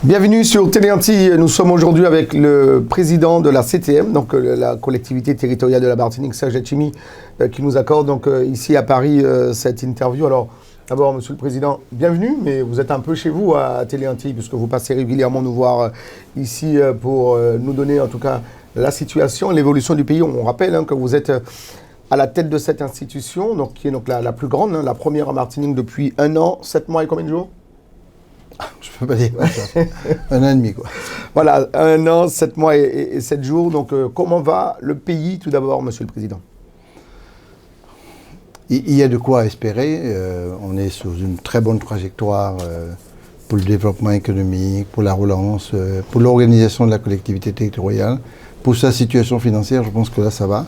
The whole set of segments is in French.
Bienvenue sur Télé Antilles. Nous sommes aujourd'hui avec le président de la CTM, donc la collectivité territoriale de la Martinique, Serge Letchimy, qui nous accorde donc ici à Paris cette interview. Alors d'abord, Monsieur le Président, bienvenue, mais vous êtes un peu chez vous à Télé Antilles, puisque vous passez régulièrement nous voir ici pour nous donner en tout cas la situation, l'évolution du pays. On rappelle que vous êtes à la tête de cette institution, donc, qui est donc la plus grande, la première en Martinique depuis 1 an, 7 mois et combien de jours? Je ne peux pas dire ça. 1 an et demi, quoi. Voilà, 1 an, 7 mois et 7 jours. Donc, comment va le pays, tout d'abord, Monsieur le Président? Il y a de quoi espérer. On est sur une très bonne trajectoire pour le développement économique, pour la relance, pour l'organisation de la collectivité territoriale. Pour sa situation financière, je pense que là, ça va.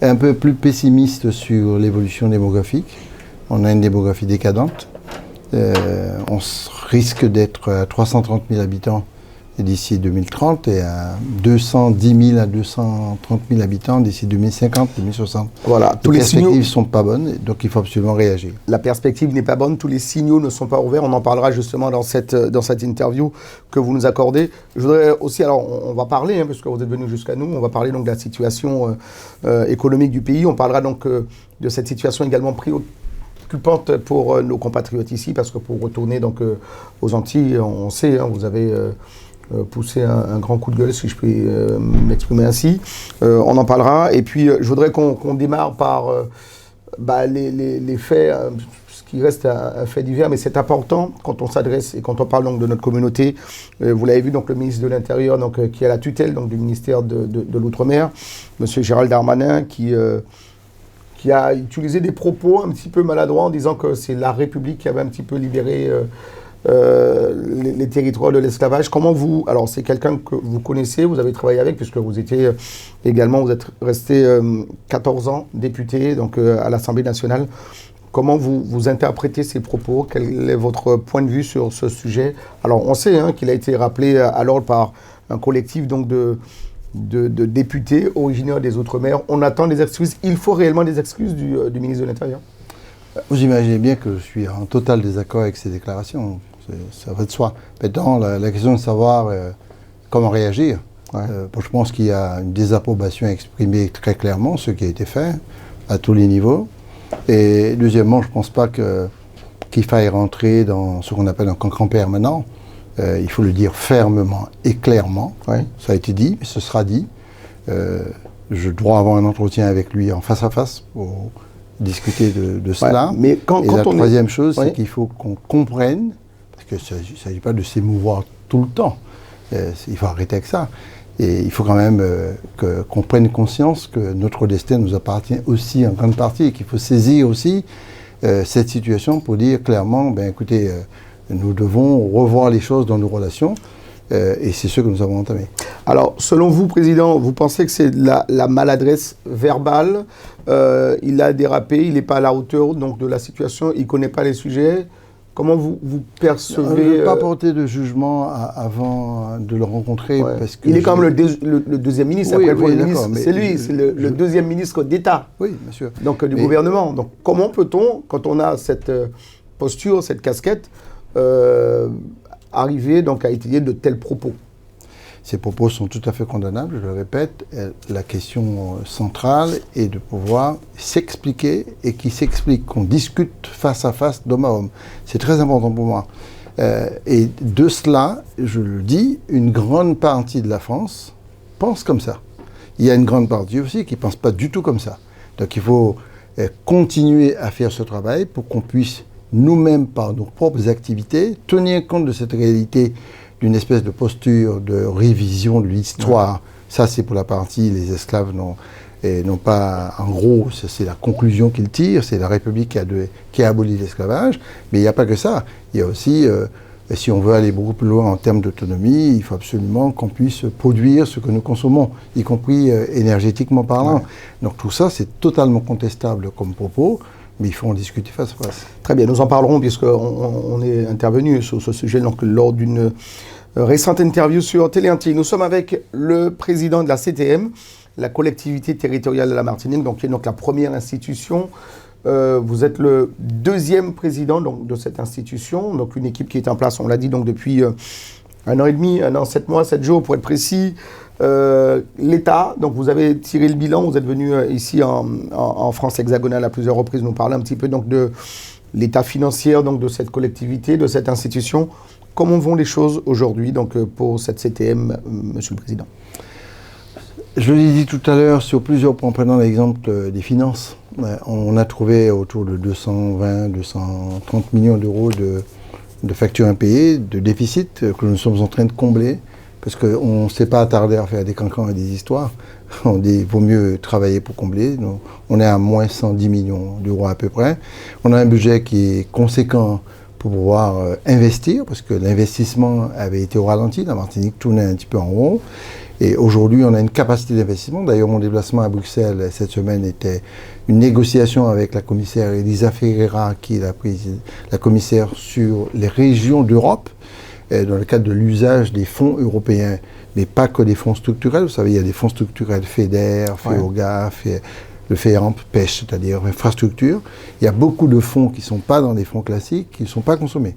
Un peu plus pessimiste sur l'évolution démographique. On a une démographie décadente. On risque d'être à 330 000 habitants d'ici 2030 et à 210 000 à 230 000 habitants d'ici 2050, 2060. Voilà, les perspectives ne sont pas bonnes, donc il faut absolument réagir. La perspective n'est pas bonne, tous les signaux ne sont pas ouverts. On en parlera justement dans cette interview que vous nous accordez. Je voudrais aussi, alors on va parler, puisque vous êtes venu jusqu'à nous, on va parler donc de la situation économique du pays. On parlera donc de cette situation également préoccupante pour nos compatriotes ici, parce que pour retourner donc aux Antilles, on sait, vous avez poussé un grand coup de gueule, si je peux m'exprimer ainsi. On en parlera. Et puis, je voudrais qu'on démarre par les faits, ce qui reste un fait divers, mais c'est important quand on s'adresse et quand on parle donc de notre communauté. Vous l'avez vu, donc le ministre de l'Intérieur, donc qui a la tutelle donc du ministère de l'Outre-mer, Monsieur Gérald Darmanin, qui a utilisé des propos un petit peu maladroits en disant que c'est la République qui avait un petit peu libéré les territoires de l'esclavage. Comment vous... Alors, c'est quelqu'un que vous connaissez, vous avez travaillé avec, puisque vous étiez également, vous êtes resté 14 ans député donc, à l'Assemblée nationale. Comment vous interprétez ces propos? Quel est votre point de vue sur ce sujet? Alors, on sait qu'il a été rappelé à l'ordre par un collectif donc, de députés originaires des Outre-mer. On attend des excuses. Il faut réellement des excuses du ministre de l'Intérieur? Vous imaginez bien que je suis en total désaccord avec ces déclarations. Ça va de soi. Maintenant, la question de savoir comment réagir. Je pense qu'il y a une désapprobation exprimée très clairement, ce qui a été fait à tous les niveaux. Et deuxièmement, je ne pense pas qu'il faille rentrer dans ce qu'on appelle un cancre permanent. Il faut le dire fermement et clairement. Ça a été dit, mais ce sera dit. Je dois avoir un entretien avec lui en face à face pour discuter de cela. Mais et la troisième chose, c'est qu'il faut qu'on comprenne, parce qu'il ne s'agit pas de s'émouvoir tout le temps. Il faut arrêter avec ça. Et il faut quand même qu'on prenne conscience que notre destin nous appartient aussi en grande partie et qu'il faut saisir aussi cette situation pour dire clairement, écoutez, nous devons revoir les choses dans nos relations et c'est ce que nous avons entamé. Alors, selon vous, Président, vous pensez que c'est la maladresse verbale, il a dérapé, il n'est pas à la hauteur donc, de la situation, il ne connaît pas les sujets. Comment vous percevez... Je ne veux pas porter de jugement avant de le rencontrer. Ouais. Parce que il est quand même le deuxième ministre, oui, après le Premier ministre. mais c'est lui, c'est le deuxième ministre d'État. Oui, bien sûr. Donc, du gouvernement. Donc, comment peut-on, quand on a cette posture, cette casquette, arriver donc, à étayer de tels propos? Ces propos sont tout à fait condamnables, je le répète. La question centrale est de pouvoir s'expliquer et qu'il s'explique, qu'on discute face à face, d'homme à homme. C'est très important pour moi. Et de cela, je le dis, une grande partie de la France pense comme ça. Il y a une grande partie aussi qui ne pense pas du tout comme ça. Donc il faut continuer à faire ce travail pour qu'on puisse nous-mêmes, par nos propres activités, tenir compte de cette réalité d'une espèce de posture de révision de l'histoire. Ça, c'est pour la partie, les esclaves n'ont pas... En gros, c'est la conclusion qu'ils tirent, c'est la République qui a aboli l'esclavage. Mais il n'y a pas que ça. Il y a aussi, si on veut aller beaucoup plus loin en termes d'autonomie, il faut absolument qu'on puisse produire ce que nous consommons, y compris énergétiquement parlant. Donc tout ça, c'est totalement contestable comme propos. Mais il faut en discuter face à face. Très bien, nous en parlerons puisqu'on est intervenu sur ce sujet donc, lors d'une récente interview sur Télé Antilles. Nous sommes avec le président de la CTM, la collectivité territoriale de la Martinique, donc, qui est donc la première institution. Vous êtes le deuxième président donc, de cette institution, donc une équipe qui est en place, on l'a dit, donc, depuis 1 an et demi, 1 an, 7 mois, 7 jours pour être précis. L'État, donc vous avez tiré le bilan, vous êtes venu ici en France hexagonale à plusieurs reprises nous parler un petit peu donc, de l'état financier donc, de cette collectivité, de cette institution. Comment vont les choses aujourd'hui donc, pour cette CTM, Monsieur le Président? Je l'ai dit tout à l'heure, sur plusieurs points, prenant l'exemple des finances, on a trouvé autour de 220, 230 millions d'euros de factures impayées, de déficit que nous sommes en train de combler, parce qu'on ne s'est pas attardé à faire des cancans et des histoires. On dit qu'il vaut mieux travailler pour combler. Donc, on est à moins 110 millions d'euros à peu près. On a un budget qui est conséquent pour pouvoir investir, parce que l'investissement avait été au ralenti, la Martinique tournait un petit peu en rond. Et aujourd'hui, on a une capacité d'investissement. D'ailleurs, mon déplacement à Bruxelles cette semaine était une négociation avec la commissaire Elisa Ferreira, qui est la commissaire sur les régions d'Europe, dans le cadre de l'usage des fonds européens, mais pas que des fonds structurels. Vous savez, il y a des fonds structurels FEDER, FEOGA, le FEAMP, pêche, c'est-à-dire infrastructure. Il y a beaucoup de fonds qui ne sont pas dans des fonds classiques, qui ne sont pas consommés.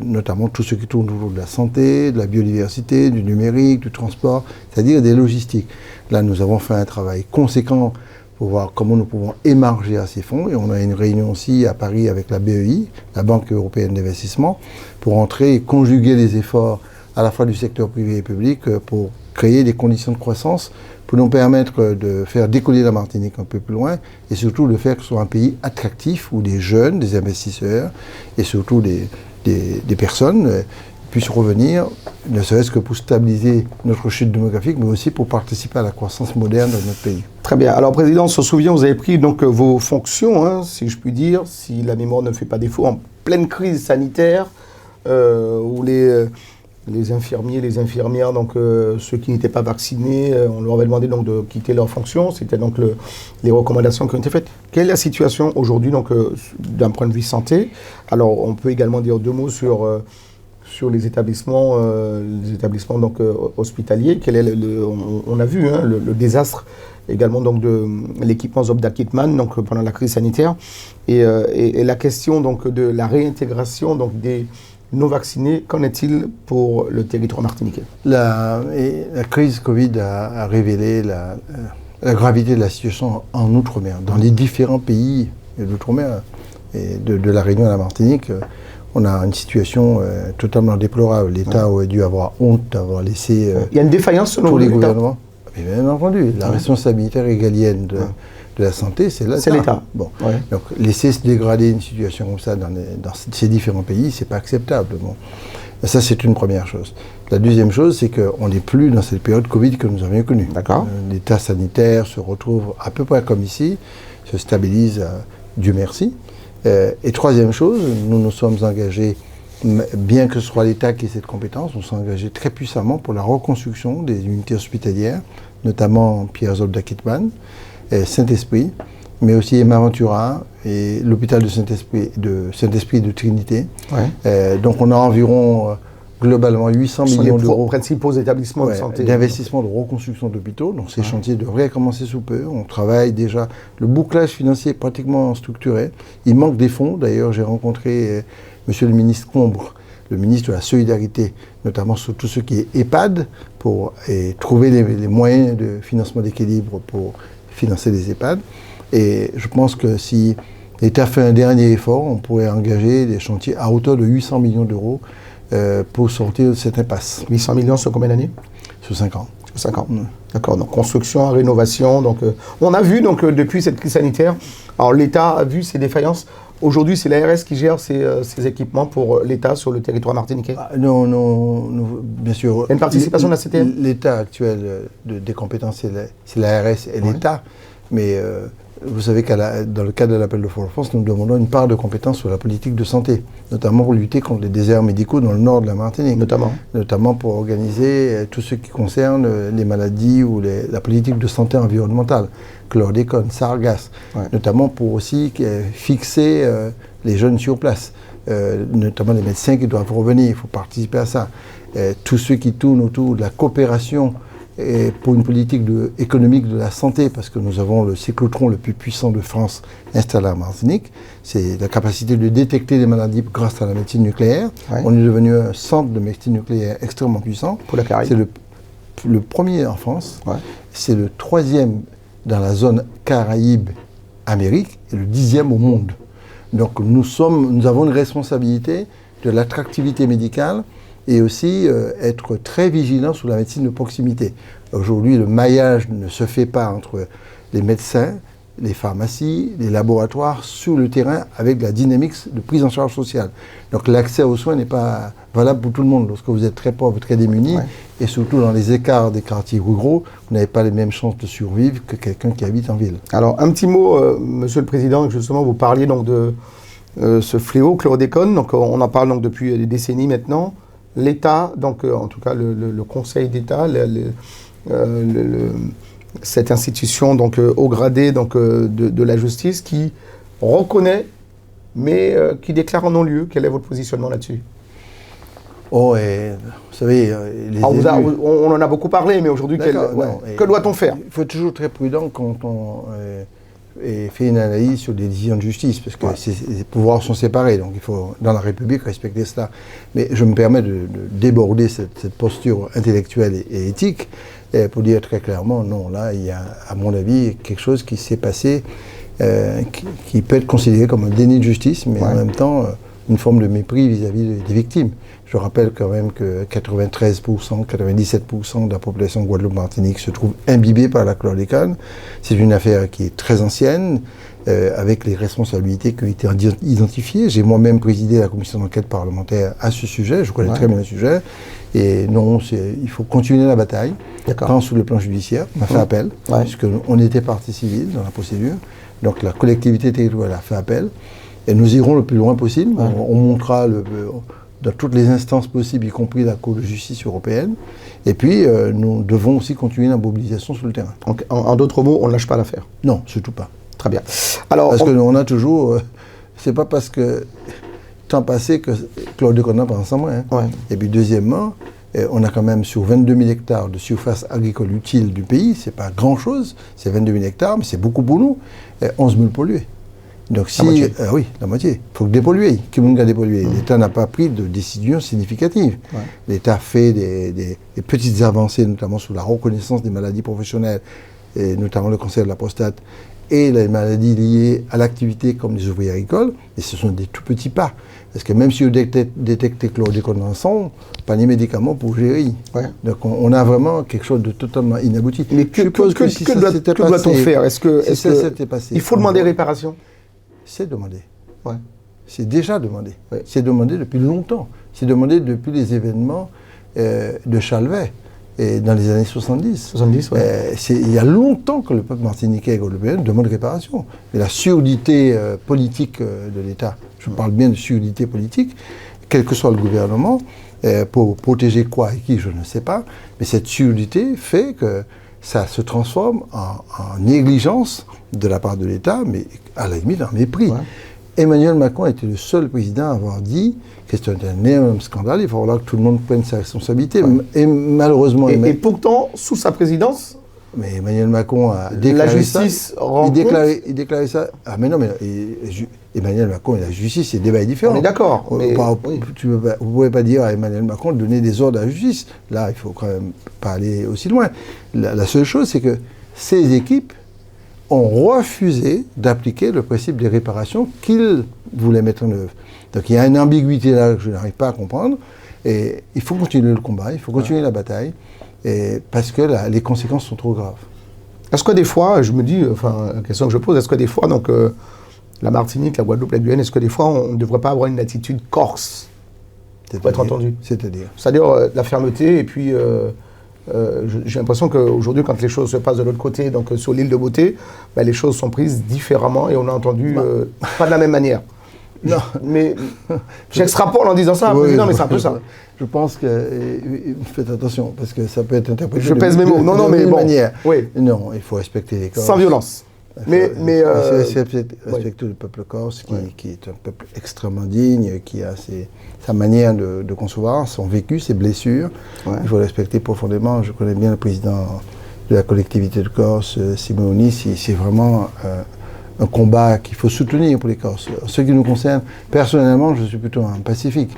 Notamment tout ce qui tourne autour de la santé, de la biodiversité, du numérique, du transport, c'est-à-dire des logistiques. Là, nous avons fait un travail conséquent pour voir comment nous pouvons émarger à ces fonds. Et on a une réunion aussi à Paris avec la BEI, la Banque européenne d'investissement, pour entrer et conjuguer les efforts à la fois du secteur privé et public pour créer des conditions de croissance pour nous permettre de faire décoller la Martinique un peu plus loin et surtout de faire que ce soit un pays attractif où des jeunes, des investisseurs et surtout des personnes puissent revenir, ne serait-ce que pour stabiliser notre chute démographique, mais aussi pour participer à la croissance moderne de notre pays. Très bien. Alors, Président, on se souvient, vous avez pris donc vos fonctions, hein, si je puis dire, si la mémoire ne fait pas défaut, en pleine crise sanitaire, où les infirmiers, les infirmières, donc ceux qui n'étaient pas vaccinés, on leur avait demandé donc de quitter leurs fonctions. C'était donc les recommandations qui ont été faites. Quelle est la situation aujourd'hui donc d'un point de vue santé? Alors on peut également dire 2 mots sur les établissements donc hospitaliers. Quel est on a vu hein, le désastre également donc de l'équipement Zobda Kitman donc pendant la crise sanitaire et la question donc de la réintégration donc des non vaccinés, qu'en est-il pour le territoire martiniquais? La crise Covid a révélé la gravité de la situation en Outre-mer. Dans les différents pays d'Outre-mer, et de la Réunion à la Martinique, on a une situation totalement déplorable. L'État aurait dû avoir honte d'avoir laissé il y a une défaillance selon tous les gouvernements. Bien entendu, la responsabilité régalienne de la santé, c'est l'État. C'est l'État. Bon. Donc, laisser se dégrader une situation comme ça dans ces différents pays, c'est pas acceptable. Bon. Ça, c'est une première chose. La deuxième chose, c'est qu'on n'est plus dans cette période Covid que nous avions connue. D'accord. L'état sanitaire se retrouve à peu près comme ici, se stabilise, Dieu merci. Et troisième chose, nous nous sommes engagés, bien que ce soit l'État qui ait cette compétence, nous sommes engagés très puissamment pour la reconstruction des unités hospitalières, notamment Pierre Zobda Kitman, Saint-Esprit, mais aussi Emma Ventura et l'hôpital de Saint-Esprit de Trinité. Donc on a environ globalement 800 millions d'euros. Principaux établissements de santé. D'investissement de reconstruction d'hôpitaux. Donc ces chantiers devraient commencer sous peu. On travaille déjà. Le bouclage financier est pratiquement structuré. Il manque des fonds. D'ailleurs, j'ai rencontré Monsieur le ministre Combre, le ministre de la Solidarité, notamment sur tout ce qui est EHPAD, pour trouver les moyens de financement d'équilibre pour financer les EHPAD. Et je pense que si l'État fait un dernier effort, on pourrait engager des chantiers à hauteur de 800 millions d'euros pour sortir de cette impasse. 800 millions sur combien d'années? Sur 5 ans. Sur 5 ans. D'accord, donc construction, rénovation. Donc, on a vu donc, depuis cette crise sanitaire, alors l'État a vu ses défaillances. Aujourd'hui, c'est l'ARS qui gère ces équipements pour l'État sur le territoire martiniquais. Non, bien sûr. Il y a une participation de la CTM? L'état actuel des compétences, c'est l'ARS et l'État. Mais vous savez dans le cadre de l'appel de Fort-de-France, nous demandons une part de compétence sur la politique de santé, notamment pour lutter contre les déserts médicaux dans le nord de la Martinique. Notamment pour organiser tout ce qui concerne les maladies ou la politique de santé environnementale, chlordécone, sargasse, notamment pour aussi fixer les jeunes sur place, notamment les médecins qui doivent revenir, il faut participer à ça. Tous ceux qui tournent autour de la coopération et pour une politique économique de la santé, parce que nous avons le cyclotron le plus puissant de France installé à Martinique. C'est la capacité de détecter les maladies grâce à la médecine nucléaire. Ouais. On est devenu un centre de médecine nucléaire extrêmement puissant. Pour la Caraïbe. C'est le premier en France. Ouais. C'est le 3e dans la zone Caraïbe-Amérique et le 10e au monde. Donc nous avons une responsabilité de l'attractivité médicale et aussi être très vigilant sur la médecine de proximité. Aujourd'hui, le maillage ne se fait pas entre les médecins, les pharmacies, les laboratoires sur le terrain avec la dynamique de prise en charge sociale. Donc l'accès aux soins n'est pas valable pour tout le monde. Lorsque vous êtes très pauvre, très démuni, et surtout dans les écarts des quartiers ruraux, vous n'avez pas les mêmes chances de survivre que quelqu'un qui habite en ville. Alors un petit mot, Monsieur le Président, justement vous parliez donc de ce fléau chlordécone, donc on en parle donc depuis des décennies maintenant. L'État, donc en tout cas le Conseil d'État, cette institution donc haut gradé donc de la justice qui reconnaît, mais qui déclare en non-lieu. Quel est votre positionnement là-dessus? Oh, et, vous savez, on en a beaucoup parlé, mais aujourd'hui, que doit-on faire? Il faut être toujours très prudent quand on fait une analyse sur des décisions de justice, parce que les pouvoirs sont séparés, donc il faut, dans la République, respecter cela. Mais je me permets de déborder cette posture intellectuelle et éthique pour dire très clairement, non, là, il y a, à mon avis, quelque chose qui s'est passé qui peut être considéré comme un déni de justice, mais en même temps, une forme de mépris vis-à-vis des victimes. Je rappelle quand même que 93%, 97% de la population de Guadeloupe-Martinique se trouve imbibée par la chlordécone. C'est une affaire qui est très ancienne, avec les responsabilités qui ont été identifiées. J'ai moi-même présidé la commission d'enquête parlementaire à ce sujet, je connais très bien le sujet. Et non, il faut continuer la bataille, tant sur le plan judiciaire. On a fait appel, puisqu'on était partie civile dans la procédure. Donc la collectivité territoriale a fait appel. Et nous irons le plus loin possible. On montera dans toutes les instances possibles, y compris la Cour de justice européenne. Et puis, nous devons aussi continuer la mobilisation sur le terrain. En d'autres mots, on ne lâche pas l'affaire? Non, surtout pas. Très bien. Alors, parce qu'on a toujours... c'est pas parce que temps passé que chlordécone n'a pas ensemble. Et puis, deuxièmement, on a quand même sur 22 000 hectares de surface agricole utile du pays, c'est pas grand-chose, c'est 22 000 hectares, mais c'est beaucoup pour nous, 11 000 pollués. Donc si, oui, la moitié. Il faut que dépolluer. Qui monde a dépollué. L'État n'a pas pris de décision significative. L'État fait des petites avancées, notamment sur la reconnaissance des maladies professionnelles, et notamment le cancer de la prostate, et les maladies liées à l'activité comme les ouvriers agricoles, et ce sont des tout petits pas. Parce que même si vous détectez chlordécone dans le sang, pas de médicaments pour gérer. Donc on a vraiment quelque chose de totalement inabouti. Mais que doit-on faire? Il faut demander réparation? C'est demandé. C'est déjà demandé. C'est demandé depuis longtemps. C'est demandé depuis les événements de Chalvet et dans les années 70. Il y a longtemps que le peuple martiniquais et guadeloupéen demande réparation. Mais la surdité politique de l'État, je parle bien de surdité politique, quel que soit le gouvernement, pour protéger quoi et qui, je ne sais pas, mais cette surdité fait que ça se transforme en négligence de la part de l'État, mais à la limite en mépris. Emmanuel Macron était le seul président à avoir dit que c'était un énorme scandale, il va falloir que tout le monde prenne sa responsabilité. Et malheureusement... Et pourtant, sous sa présidence... Mais Emmanuel Macron a déclaré la justice ça. Il déclarait ça. Ah mais non, mais Emmanuel Macron et la justice, c'est des débats différents. On est d'accord. Vous ne pouvez pas dire à Emmanuel Macron de donner des ordres à la justice. Là, il faut quand même pas aller aussi loin. La seule chose, c'est que ces équipes ont refusé d'appliquer le principe des réparations qu'ils voulaient mettre en œuvre. Donc il y a une ambiguïté là que je n'arrive pas à comprendre. Et il faut continuer le combat, il faut continuer la bataille. Parce que les conséquences sont trop graves. Est-ce que des fois, je me dis, enfin, la question que je pose, est-ce que des fois, donc, la Martinique, la Guadeloupe, la Guyane, est-ce que des fois, on ne devrait pas avoir une attitude corse pour être entendu? C'est-à-dire la fermeté, et puis j'ai l'impression qu'aujourd'hui, quand les choses se passent de l'autre côté, donc sur l'île de Beauté, les choses sont prises différemment et on a entendu pas de la même manière. Non. Mais j'extrapole en disant ça, président, mais c'est un peu ça. Je pense que... faites attention, parce que ça peut être interprété je pèse mes mots. Non, mais bon. manière. Non, il faut respecter les corps. Sans violence. C'est respecter le peuple corse qui est un peuple extrêmement digne, qui a sa manière de concevoir, son vécu, ses blessures. Ouais. Il faut respecter profondément. Je connais bien le président de la collectivité de Corse, Simeoni. C'est vraiment un combat qu'il faut soutenir pour les Corses. En ce qui nous concerne, personnellement, je suis plutôt un pacifique.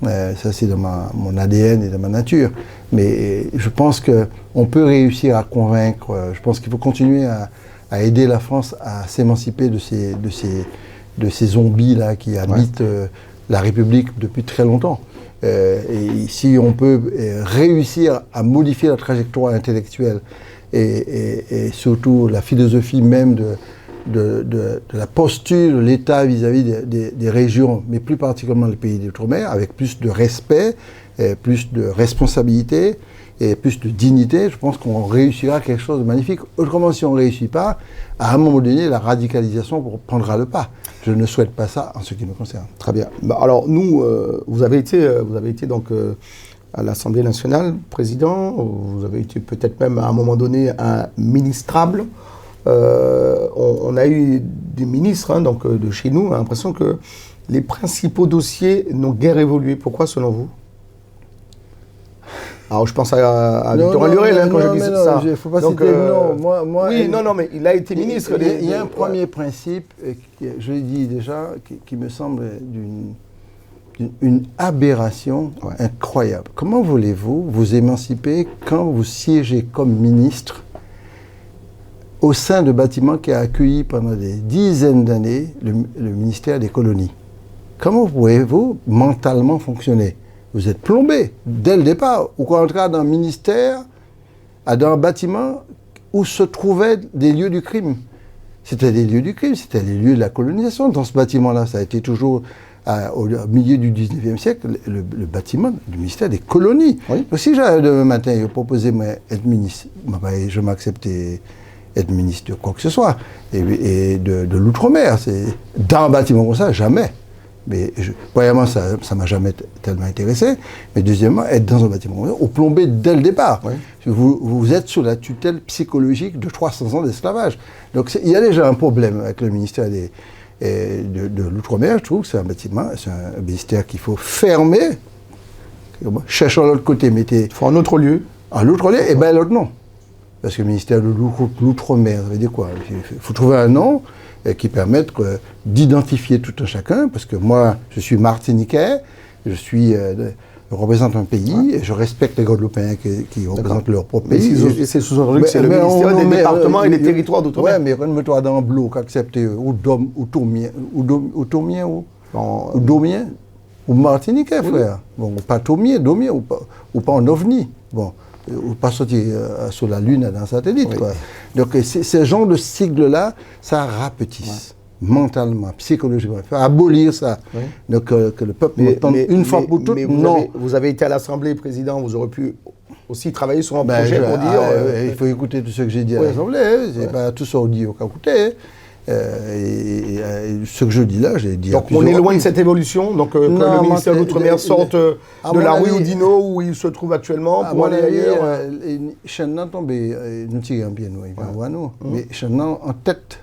Ça, c'est dans mon ADN et dans ma nature. Mais je pense qu'on peut réussir à convaincre. Je pense qu'il faut continuer à aider la France à s'émanciper de ces zombies-là qui habitent la République depuis très longtemps. Et si on peut réussir à modifier la trajectoire intellectuelle et surtout la philosophie même de la posture de l'État vis-à-vis des régions, mais plus particulièrement les pays d'outre-mer, avec plus de respect, plus de responsabilité et plus de dignité, je pense qu'on réussira quelque chose de magnifique. Autrement, si on ne réussit pas, à un moment donné, la radicalisation prendra le pas. Je ne souhaite pas ça en ce qui me concerne. Très bien. Alors nous, vous avez été donc à l'Assemblée nationale, président. Vous avez été peut-être même à un moment donné un ministrable. On a eu des ministres donc, de chez nous, on a l'impression que les principaux dossiers n'ont guère évolué. Pourquoi, selon vous? Alors, je pense à Victor Lurel quand je dis ça. Il ne faut pas citer le nom. Oui, non, mais il a été ministre. Il y a un premier principe, je l'ai dit déjà, qui me semble d'une aberration incroyable. Comment voulez-vous vous émanciper quand vous siégez comme ministre au sein de bâtiments qui a accueilli pendant des dizaines d'années le ministère des colonies? Comment pouvez-vous mentalement fonctionner? Vous êtes plombé dès le départ. Ou quand on entre dans un ministère, dans un bâtiment où se trouvaient des lieux du crime. C'était des lieux du crime, c'était les lieux de la colonisation. Dans ce bâtiment-là, ça a été toujours, au milieu du 19e siècle, le bâtiment du ministère des colonies. Oui. Donc si j'avais demain matin proposé d'être ministre, je m'acceptais être ministre de quoi que ce soit, et de l'outre-mer. Dans un bâtiment comme ça, jamais. Mais premièrement, ça ne m'a jamais tellement intéressé. Mais deuxièmement, être dans un bâtiment comme ça, au plombé dès le départ. Oui. Vous êtes sous la tutelle psychologique de 300 ans d'esclavage. Donc il y a déjà un problème avec le ministère de l'outre-mer. Je trouve que c'est un ministère qu'il faut fermer. Cherchons l'autre côté, mettez... Il faut un autre lieu. Un autre lieu, et bien l'autre non. Parce que le ministère de l'outre-mer, ça veut dire quoi? Il faut trouver un nom qui permette d'identifier tout un chacun, parce que moi, je suis martiniquais, je représente un pays, et je respecte les Guadeloupéens qui représentent leur propre pays. Et c'est sous-entendu que c'est le ministère des départements et des territoires d'outre-mer. Oui, mais remets-toi dans Blo, qu'accepter ou Tourmien, ou Domien, ou martiniquais, frère. Bon, pas Tourmien, Domien, ou pas en OVNI. Bon. Ou pas sortir sur la Lune d'un satellite. Oui. Quoi. Donc, ce genre de sigle-là, ça rapetisse mentalement, psychologiquement. Il faut abolir ça. Oui. Donc, que le peuple m'entende une fois pour toutes. Vous avez été à l'Assemblée, président, vous aurez pu aussi travailler sur un projet pour dire... il faut écouter tout ce que j'ai dit à l'Assemblée. C'est pas tout ça audio qu'à écouter. Et ce que je dis là, j'ai dit. Donc on est loin de cette évolution, donc que le ministère de l'Outre-mer sorte de la rue Oudinot où il se trouve actuellement pour aller ailleurs. Channan tombé, nous tirons bien nous, mais Channan en tête,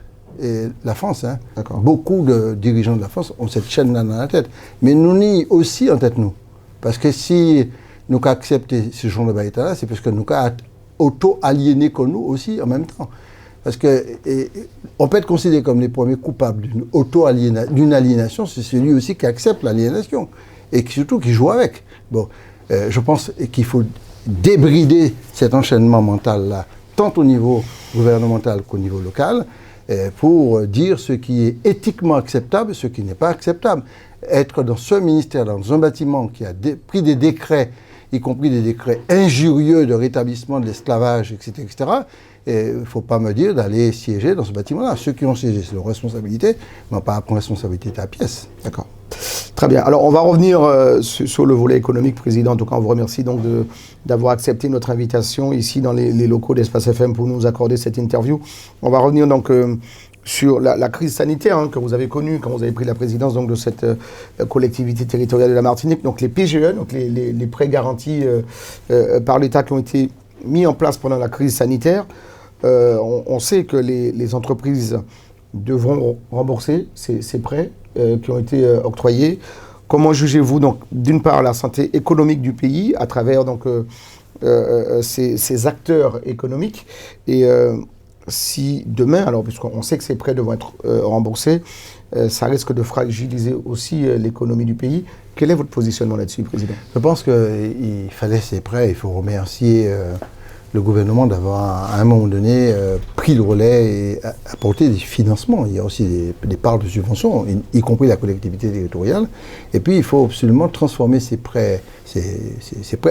la France, hein. Beaucoup de dirigeants de la France ont cette chaîne-là dans la tête, mais nous n'y aussi en tête nous, parce que si nous acceptons ce genre de baïta-là, c'est parce que nous avons auto-aliéné comme nous aussi en même temps. Parce qu'on peut être considéré comme les premiers coupables d'une aliénation, c'est celui aussi qui accepte l'aliénation et surtout qui joue avec. Bon, je pense qu'il faut débrider cet enchaînement mental-là, tant au niveau gouvernemental qu'au niveau local, pour dire ce qui est éthiquement acceptable et ce qui n'est pas acceptable. Être dans ce ministère, dans un bâtiment qui a pris des décrets, y compris des décrets injurieux de rétablissement de l'esclavage, etc., il ne faut pas me dire d'aller siéger dans ce bâtiment-là. Ceux qui ont siégé, c'est leur responsabilité, mais pas prendre responsabilité de la pièce. D'accord. Très bien. Alors, on va revenir sur le volet économique, Président. En tout cas, on vous remercie donc d'avoir accepté notre invitation ici dans les locaux d'Espace FM pour nous accorder cette interview. On va revenir donc sur la crise sanitaire que vous avez connue quand vous avez pris la présidence donc, de cette collectivité territoriale de la Martinique. Donc, les PGE, donc les prêts garantis par l'État qui ont été mis en place pendant la crise sanitaire. on sait que les entreprises devront rembourser ces prêts qui ont été octroyés. Comment jugez-vous donc d'une part la santé économique du pays à travers donc ces acteurs économiques et si demain, alors puisqu'on sait que ces prêts devront être remboursés, ça risque de fragiliser aussi l'économie du pays. Quel est votre positionnement là-dessus, Président? Je pense qu'il fallait ces prêts. Il faut remercier le gouvernement d'avoir, à un moment donné, pris le relais et apporté des financements. Il y a aussi des parts de subventions, y compris la collectivité territoriale. Et puis, il faut absolument transformer ces prêts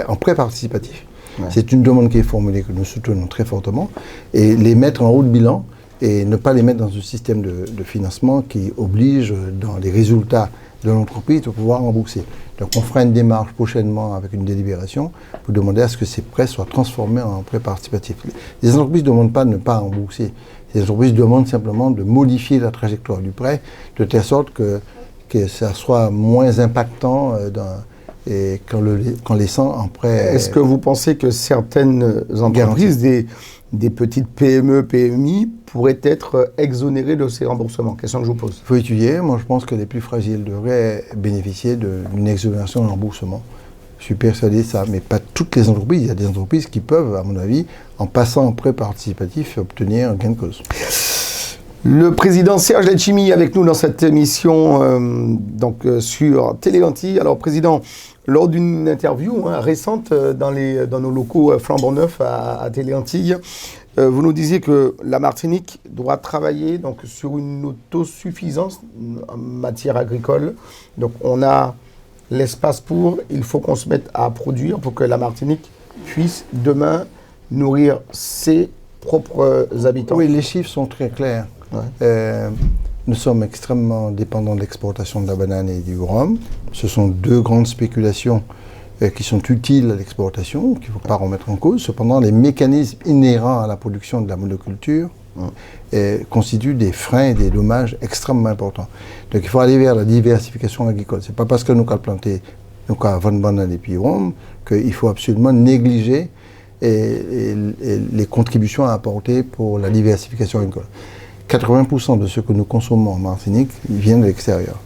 en prêts participatifs. Ouais. C'est une demande qui est formulée, que nous soutenons très fortement, et les mettre en haut de bilan et ne pas les mettre dans un système de financement qui oblige, dans les résultats de l'entreprise, de pouvoir rembourser. Donc on fera une démarche prochainement avec une délibération pour demander à ce que ces prêts soient transformés en prêts participatifs. Les entreprises ne demandent pas de ne pas rembourser. Les entreprises demandent simplement de modifier la trajectoire du prêt de telle sorte que ça soit moins impactant et qu'en laissant en prêt. Est-ce que vous pensez que certaines entreprises, des petites PME, PMI, pourraient être exonérées de ces remboursements? Question que je vous pose. Il faut étudier. Moi, je pense que les plus fragiles devraient bénéficier d'une exonération de remboursement. Je suis persuadé de ça, mais pas toutes les entreprises. Il y a des entreprises qui peuvent, à mon avis, en passant en prêt participatif, obtenir un gain de cause. Le président Serge Letchimy avec nous dans cette émission sur Télé Antilles. Alors, président, lors d'une interview récente dans nos locaux flambant neufs à Télé Antilles, vous nous disiez que la Martinique doit travailler donc, sur une autosuffisance en matière agricole. Donc, on a l'espace il faut qu'on se mette à produire pour que la Martinique puisse demain nourrir ses propres habitants. Oui, les chiffres sont très clairs. Ouais. Nous sommes extrêmement dépendants de l'exportation de la banane et du rhum. Ce sont deux grandes spéculations qui sont utiles à l'exportation, qu'il ne faut pas remettre en cause. Cependant, les mécanismes inhérents à la production de la monoculture constituent des freins et des dommages extrêmement importants. Donc il faut aller vers la diversification agricole. Ce n'est pas parce que nous avons planté, nous avons vendre banane et puis rhum qu'il faut absolument négliger les contributions à apporter pour la diversification agricole. 80% de ce que nous consommons en Martinique viennent de l'extérieur.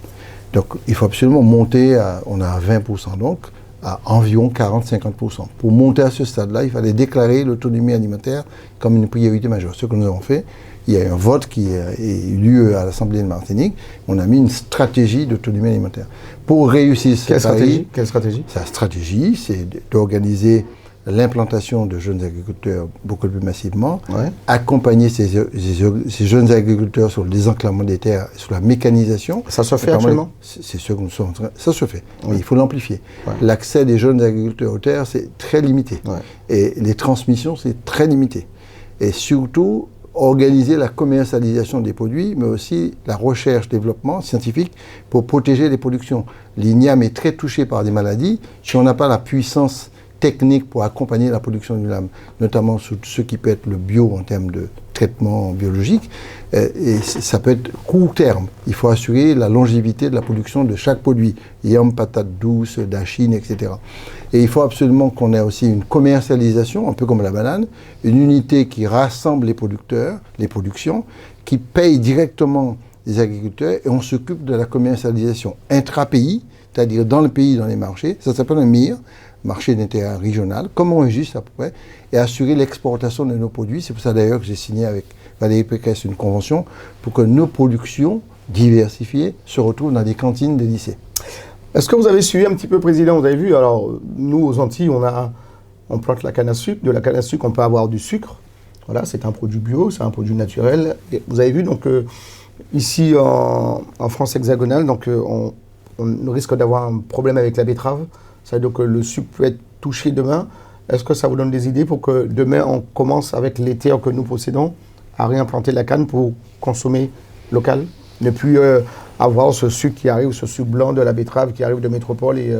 Donc il faut absolument monter, on a 20% donc, à environ 40-50%. Pour monter à ce stade-là, il fallait déclarer l'autonomie alimentaire comme une priorité majeure. Ce que nous avons fait, il y a eu un vote qui a eu lieu à l'Assemblée de Martinique. On a mis une stratégie d'autonomie alimentaire. Pour réussir ce pari, Quelle stratégie? Sa stratégie, c'est d'organiser l'implantation de jeunes agriculteurs beaucoup plus massivement, accompagner ces jeunes agriculteurs sur le désenclavement des terres, sur la mécanisation. Ça se fait actuellement? C'est ce que nous sommes en train. Ça se fait, mais il faut l'amplifier. L'accès des jeunes agriculteurs aux terres, c'est très limité. Et les transmissions, c'est très limité. Et surtout, organiser la commercialisation des produits, mais aussi la recherche, développement scientifique pour protéger les productions. L'igname est très touché par des maladies. Si on n'a pas la puissance techniques pour accompagner la production du lame, notamment sur ce qui peut être le bio en termes de traitement biologique, et ça peut être court terme. Il faut assurer la longévité de la production de chaque produit, yam, patates douces, dachine, etc. Et il faut absolument qu'on ait aussi une commercialisation, un peu comme la banane, une unité qui rassemble les producteurs, les productions, qui paye directement les agriculteurs, et on s'occupe de la commercialisation intra-pays, c'est-à-dire dans le pays, dans les marchés. Ça s'appelle un MIR, marché d'intérêt régional, comme on registre à peu près, et assurer l'exportation de nos produits. C'est pour ça d'ailleurs que j'ai signé avec Valérie Pécresse une convention pour que nos productions diversifiées se retrouvent dans des cantines des lycées. Est-ce que vous avez suivi un petit peu, Président? Vous avez vu, alors nous aux Antilles, on plante la canne à sucre. De la canne à sucre, on peut avoir du sucre. Voilà, c'est un produit bio, c'est un produit naturel. Et vous avez vu, donc, ici en France hexagonale, donc, on risque d'avoir un problème avec la betterave. C'est-à-dire que le sucre peut être touché demain. Est-ce que ça vous donne des idées pour que demain, on commence avec les terres que nous possédons à réimplanter la canne pour consommer local? Ne plus avoir ce sucre qui arrive, ce sucre blanc de la betterave qui arrive de métropole et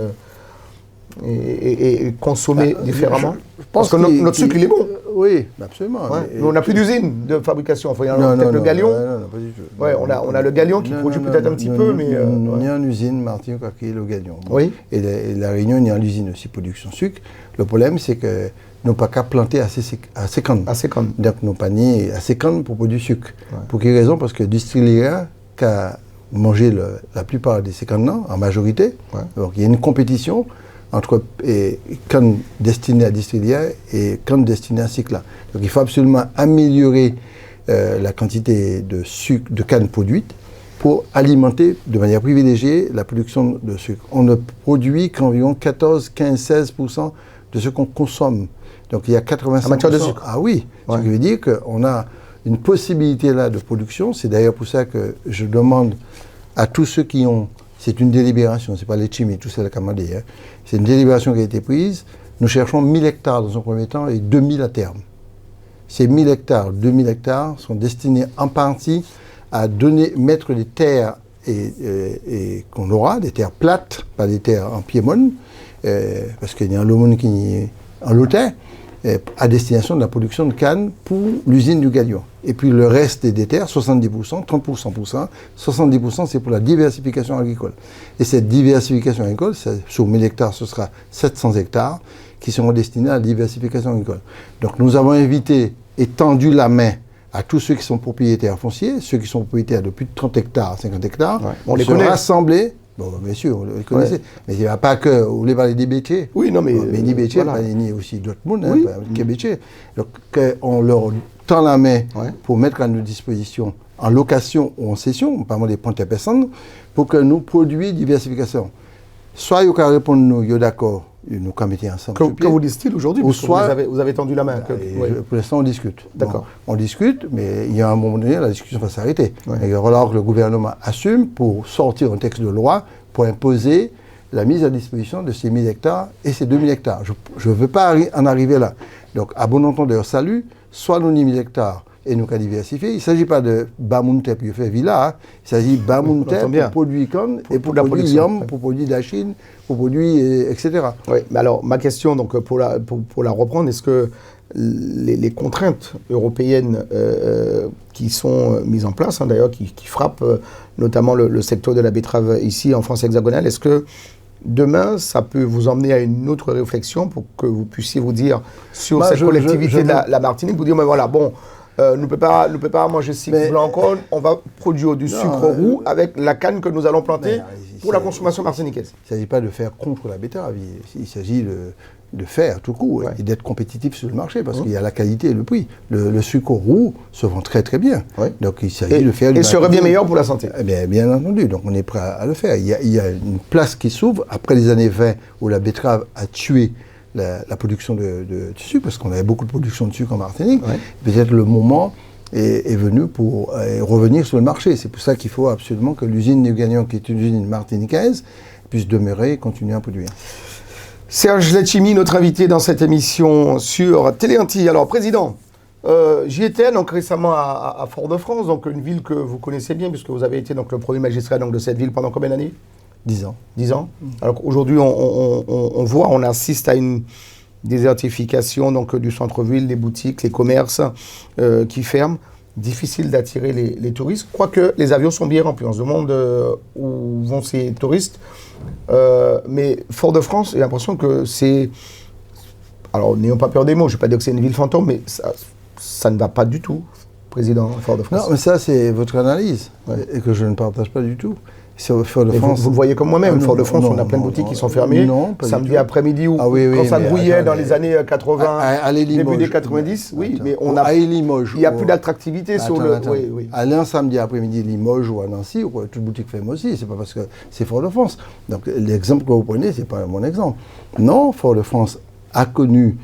consommer différemment? Parce que notre sucre, il est bon. Oui, absolument. Mais on n'a plus d'usine de fabrication. Enfin, il y a peut-être le Galion. Non, pas du tout. On a le Galion qui produit peut-être un petit peu, mais... On est en usine, Martinique, qui est le Galion. Oui. Et la Réunion, on est en usine aussi, production sucre. Le problème, c'est que n'ont pas qu'à planter assez cannes. Donc, nos paniers assez cannes pour produire du sucre. Ouais. Pour quelle raison? Parce que Distilleria qui a mangé la plupart de ces cannes en majorité. Ouais. Donc, il y a une compétition entre cannes destinées à Distilleria et cannes destinées à Cycla. Donc, il faut absolument améliorer la quantité de sucre, de cannes produites pour alimenter de manière privilégiée la production de sucre. On ne produit qu'environ 14, 15, 16% de ce qu'on consomme. Donc il y a 85%. En matière de sucre. Ah oui, ouais. Ce qui veut dire qu'on a une possibilité là de production. C'est d'ailleurs pour ça que je demande à tous ceux qui ont... C'est une délibération, c'est pas les chimie, tout c'est la Camadé. Hein. C'est une délibération qui a été prise. Nous cherchons 1000 hectares dans un premier temps et 2000 à terme. Ces 1000 hectares, 2000 hectares sont destinés en partie à mettre des terres et qu'on aura, des terres plates, pas des terres en piémon, parce qu'il y a un lot qui est en lotais, à destination de la production de canne pour l'usine du Galion. Et puis le reste des terres, 70%, 30%, 70% c'est pour la diversification agricole. Et cette diversification agricole, sur 1000 hectares, ce sera 700 hectares qui seront destinés à la diversification agricole. Donc nous avons invité et tendu la main à tous ceux qui sont propriétaires fonciers, ceux qui sont propriétaires de plus de 30 hectares, 50 hectares, on les connaît. Rassembler. Bon, bien sûr, vous les connaissez. Mais il n'y a pas que. Vous voulez parler des bétiers. Oui, non, mais. Mais ni bétiers, voilà. Ni aussi d'autres mondes, oui. Qui bétiers. Donc, on leur tend la main pour mettre à nos dispositions, en location ou en cession, par exemple des points de personnes, pour que nous produisons diversification. Soit ils répondent, nous, d'accord, nous mettons ensemble. Que vous disent-ils aujourd'hui? Soit vous avez tendu la main. Pour l'instant, on discute. D'accord. Bon, on discute, mais il y a un moment donné, la discussion va s'arrêter. Ouais. Il va falloir que le gouvernement assume pour sortir un texte de loi pour imposer la mise à disposition de ces 1000 hectares et ces 2000 hectares. Je ne veux pas en arriver là. Donc, à bon entendeur, salut, soit nous 1000 hectares et nous qu'à diversifier. Il ne s'agit pas de Bamounte puis faire villa, hein. Il s'agit de Bamounte pour produire canne et pour produire yam, pour produire de la Chine, pour produire, etc. Oui, mais alors ma question, donc, pour la reprendre, est-ce que les contraintes européennes qui sont mises en place, hein, d'ailleurs, qui frappent notamment le secteur de la betterave ici en France hexagonale, est-ce que demain, ça peut vous emmener à une autre réflexion pour que vous puissiez vous dire sur cette collectivité de la Martinique, vous dire, mais voilà, bon, ne peut pas manger sucre blanc encore, on va produire du sucre roux avec la canne que nous allons planter pour la consommation martiniquaise. Il ne s'agit pas de faire contre la betterave, il s'agit de faire tout court et d'être compétitif sur le marché parce qu'il y a la qualité et le prix. Le sucre roux se vend très très bien. Donc il s'agit de faire... Et serait bien meilleur pour la santé. Bien entendu, donc on est prêt à le faire. Il y a une place qui s'ouvre après les années 20 où la betterave a tué la production de sucre, parce qu'on avait beaucoup de production de sucre en Martinique. Peut-être le moment est venu pour revenir sur le marché. C'est pour ça qu'il faut absolument que l'usine du Gagnon, qui est une usine martiniquaise, puisse demeurer et continuer à produire. Serge Letchimy, notre invité dans cette émission sur Télé-Antilles. Alors, Président, j'y étais donc récemment à Fort-de-France, donc une ville que vous connaissez bien, puisque vous avez été donc le premier magistrat donc, de cette ville pendant combien d'années? 10 ans. 10 ans. Alors aujourd'hui, on assiste à une désertification donc, du centre-ville, les boutiques, les commerces qui ferment. Difficile d'attirer les touristes. Quoique les avions sont bien remplis. On se demande où vont ces touristes. Mais Fort-de-France, j'ai l'impression que c'est... Alors, n'ayons pas peur des mots, je ne vais pas dire que c'est une ville fantôme, mais ça ne va pas du tout, Président Fort-de-France. Non, mais ça, c'est votre analyse, et que je ne partage pas du tout. Fort-de-France. Vous le voyez comme moi-même, Fort-de-France, on a plein de boutiques qui sont fermées. Non, pas samedi après-midi, ou quand ça grouillait dans les années 80, début des 90, oui, mais on a... Limoges. Il n'y a plus d'attractivité sur le... Oui. Allez un samedi après-midi Limoges ou à Nancy, ou toute boutique ferme aussi, c'est pas parce que c'est Fort-de-France. Donc l'exemple que vous prenez, c'est pas mon exemple. Non, Fort-de-France a connu